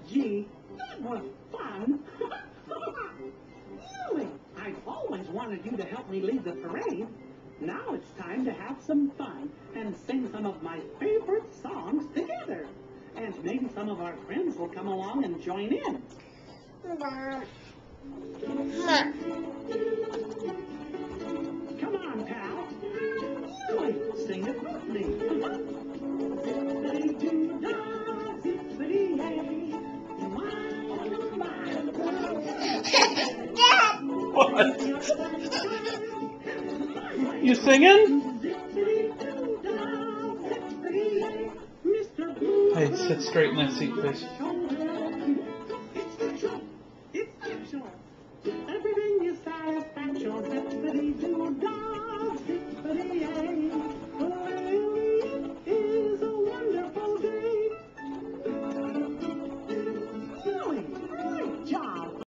Gee, that was fun. Really, I've always wanted you to help me lead the parade. Now it's time to have some fun and sing some of my favorite songs together. And maybe some of our friends will come along and join in. Come on, pal. Really, sing it with me. What? You singing? Hey, sit straight in that seat, please. It's factual. Everything is satisfactual.